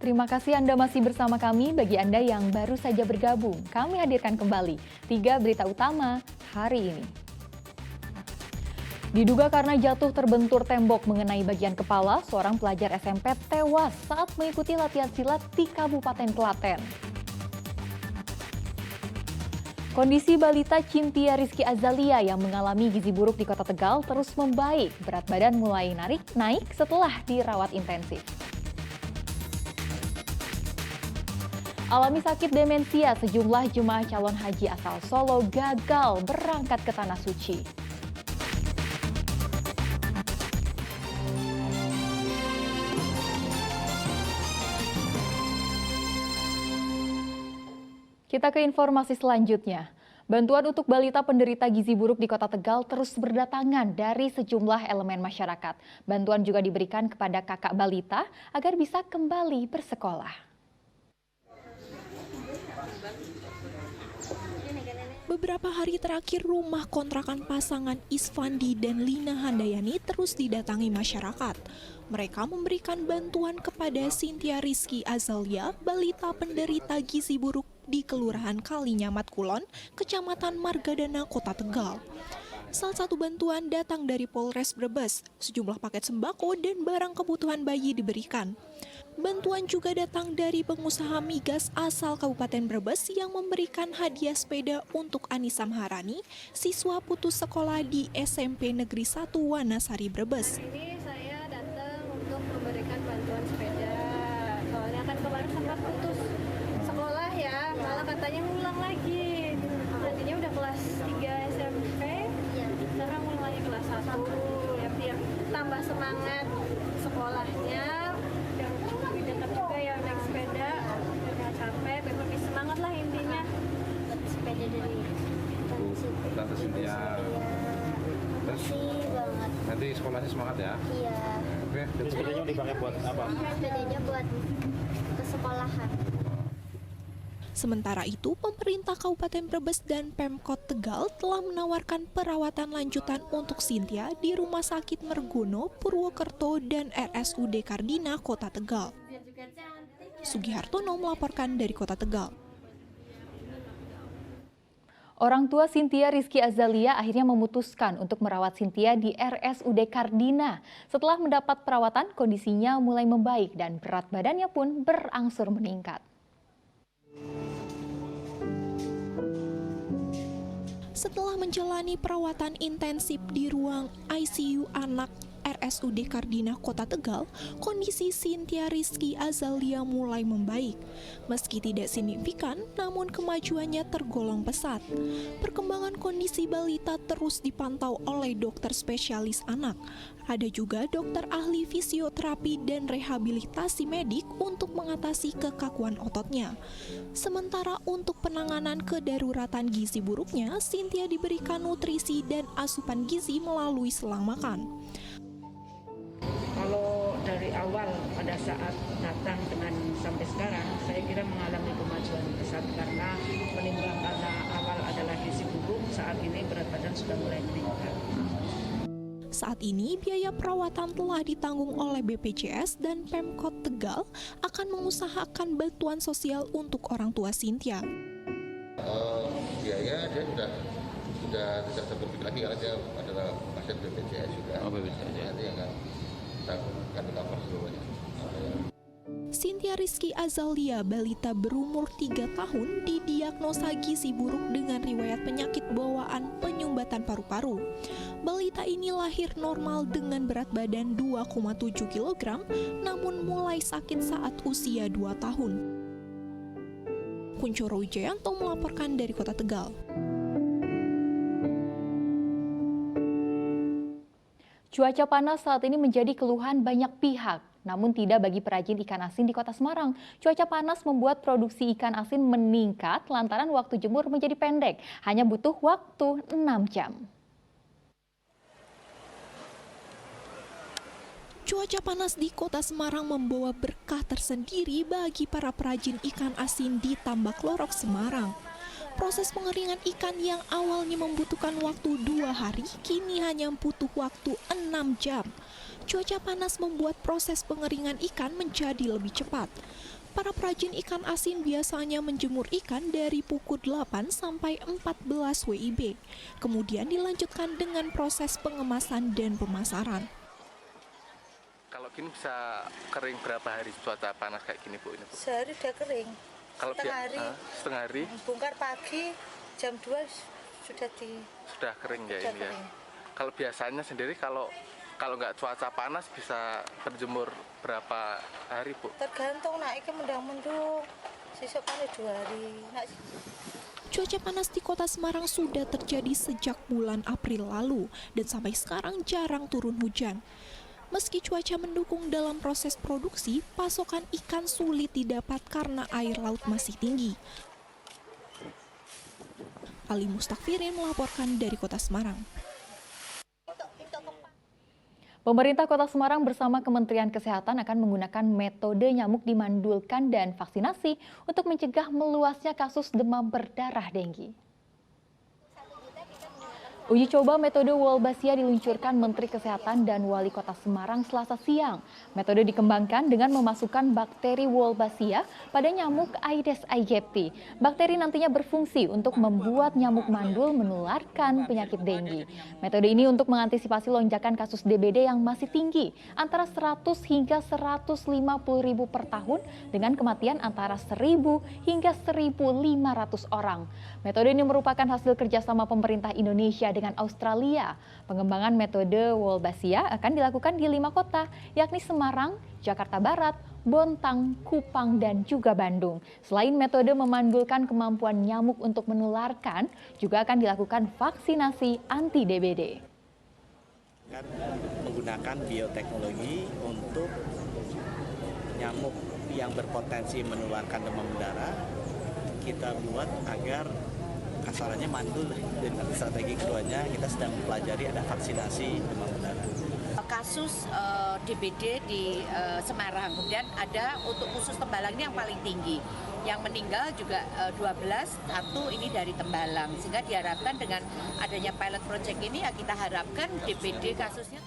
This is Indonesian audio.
Terima kasih Anda masih bersama kami. Bagi Anda yang baru saja bergabung, kami hadirkan kembali 3 berita utama hari ini. Diduga karena jatuh terbentur tembok mengenai bagian kepala, seorang pelajar SMP tewas saat mengikuti latihan silat di Kabupaten Klaten. Kondisi balita Cynthia Rizky Azalia yang mengalami gizi buruk di Kota Tegal terus membaik. Berat badan mulai naik setelah dirawat intensif. Alami sakit demensia, sejumlah jemaah calon haji asal Solo gagal berangkat ke Tanah Suci. Kita ke informasi selanjutnya. Bantuan untuk balita penderita gizi buruk di Kota Tegal terus berdatangan dari sejumlah elemen masyarakat. Bantuan juga diberikan kepada kakak balita agar bisa kembali bersekolah. Beberapa hari terakhir, rumah kontrakan pasangan Isfandi dan Lina Handayani terus didatangi masyarakat. Mereka memberikan bantuan kepada Cynthia Rizky Azalia, balita penderita gizi buruk di Kelurahan Kalinyamat Kulon, Kecamatan Margadana, Kota Tegal. Salah satu bantuan datang dari Polres Brebes, sejumlah paket sembako dan barang kebutuhan bayi diberikan. Bantuan juga datang dari pengusaha migas asal Kabupaten Brebes yang memberikan hadiah sepeda untuk Anissa Maharani, siswa putus sekolah di SMP Negeri 1 Wanasari Brebes. Ini saya datang untuk memberikan bantuan sepeda, soalnya kan kemarin sempat putus sekolah ya, malah katanya ngulang lagi. Nantinya udah kelas 3 SMP, sekarang mulai kelas 1, ya biar tambah semangat sekolahnya. Juga ya naik sepeda, nggak capek, lebih semangat lah intinya. Sepeda dari Tante Cynthia. Makasih banget. Nanti sekolahnya semangat ya? Iya. Oke. Sepedanya dipakai buat apa? Sepedanya buat ke sekolahan. Sementara itu, pemerintah Kabupaten Brebes dan Pemkot Tegal telah menawarkan perawatan lanjutan untuk Cynthia di Rumah Sakit Mergono, Purwokerto, dan RSUD Kardina, Kota Tegal. Sugihartono melaporkan dari Kota Tegal. Orang tua Cynthia Rizky Azalia akhirnya memutuskan untuk merawat Cynthia di RSUD Kardina. Setelah mendapat perawatan, kondisinya mulai membaik dan berat badannya pun berangsur meningkat. Setelah menjalani perawatan intensif di ruang ICU anak RSUD Kardina, Kota Tegal, kondisi Cynthia Rizky Azalia mulai membaik. Meski tidak signifikan, namun kemajuannya tergolong pesat. Perkembangan kondisi balita terus dipantau oleh dokter spesialis anak. Ada juga dokter ahli fisioterapi dan rehabilitasi medik untuk mengatasi kekakuan ototnya. Sementara untuk penanganan kedaruratan gizi buruknya, Cynthia diberikan nutrisi dan asupan gizi melalui selang makan. Kalau dari awal pada saat datang dengan sampai sekarang, saya kira mengalami kemajuan pesat karena menimbang karena awal adalah gizi buruk, saat ini berat badan sudah mulai meningkat. Saat ini, biaya perawatan telah ditanggung oleh BPJS dan Pemkot Tegal akan mengusahakan bantuan sosial untuk orang tua Cynthia. Biaya dia sudah tidak terpikir lagi karena dia adalah pasien BPJS juga. Nanti akan cover seluruhnya. Cynthia Rizky Azalia, balita berumur 3 tahun, didiagnosa gizi buruk dengan riwayat penyakit bawaan penyumbatan paru-paru. Balita ini lahir normal dengan berat badan 2,7 kg, namun mulai sakit saat usia 2 tahun. Kuncoro Wijayanto melaporkan dari Kota Tegal. Cuaca panas saat ini menjadi keluhan banyak pihak, namun tidak bagi perajin ikan asin di Kota Semarang. Cuaca panas membuat produksi ikan asin meningkat lantaran waktu jemur menjadi pendek, hanya butuh waktu 6 jam. Cuaca panas di Kota Semarang membawa berkah tersendiri bagi para perajin ikan asin di Tambak Lorok, Semarang. Proses pengeringan ikan yang awalnya membutuhkan waktu 2 hari, kini hanya butuh waktu 6 jam. Cuaca panas membuat proses pengeringan ikan menjadi lebih cepat. Para perajin ikan asin biasanya menjemur ikan dari pukul 8 sampai 14 WIB. Kemudian dilanjutkan dengan proses pengemasan dan pemasaran. Kalau gini bisa kering berapa hari cuaca panas kayak gini, Bu? Ini, Bu? Sehari udah kering. Kalau setengah hari Bongkar pagi jam 2 sudah kering ya ini ya. Kalau biasanya sendiri kalau nggak cuaca panas bisa berjemur berapa hari, Bu? tergantung naiknya mendang-mendung. Sisuk kan 2 hari. Cuaca panas di kota Semarang sudah terjadi sejak bulan April lalu dan sampai sekarang jarang turun hujan. Meski cuaca mendukung dalam proses produksi, pasokan ikan sulit didapat karena air laut masih tinggi. Ali Mustakfirin melaporkan dari Kota Semarang. Pemerintah Kota Semarang bersama Kementerian Kesehatan akan menggunakan metode nyamuk dimandulkan dan vaksinasi untuk mencegah meluasnya kasus demam berdarah dengue. Uji coba metode Wolbachia diluncurkan Menteri Kesehatan dan Wali Kota Semarang Selasa siang. Metode dikembangkan dengan memasukkan bakteri Wolbachia pada nyamuk Aedes aegypti. Bakteri nantinya berfungsi untuk membuat nyamuk mandul menularkan penyakit dengue. Metode ini untuk mengantisipasi lonjakan kasus DBD yang masih tinggi, antara 100 hingga 150 ribu per tahun dengan kematian antara 1.000 hingga 1.500 orang. Metode ini merupakan hasil kerjasama pemerintah Indonesia dengan Australia. Pengembangan metode Wolbachia akan dilakukan di 5 kota, yakni Semarang, Jakarta Barat, Bontang, Kupang, dan juga Bandung. Selain metode memandulkan kemampuan nyamuk untuk menularkan, juga akan dilakukan vaksinasi anti-DBD. Menggunakan bioteknologi untuk nyamuk yang berpotensi menularkan demam berdarah, kita buat agar kasarannya mandul. Dan strategi keduanya kita sedang mempelajari ada vaksinasi demam berdarah. Kasus DBD di Semarang, kemudian ada untuk khusus Tembalang ini yang paling tinggi. Yang meninggal juga 12, satu ini dari Tembalang. Sehingga diharapkan dengan adanya pilot project ini ya kita harapkan DBD kasusnya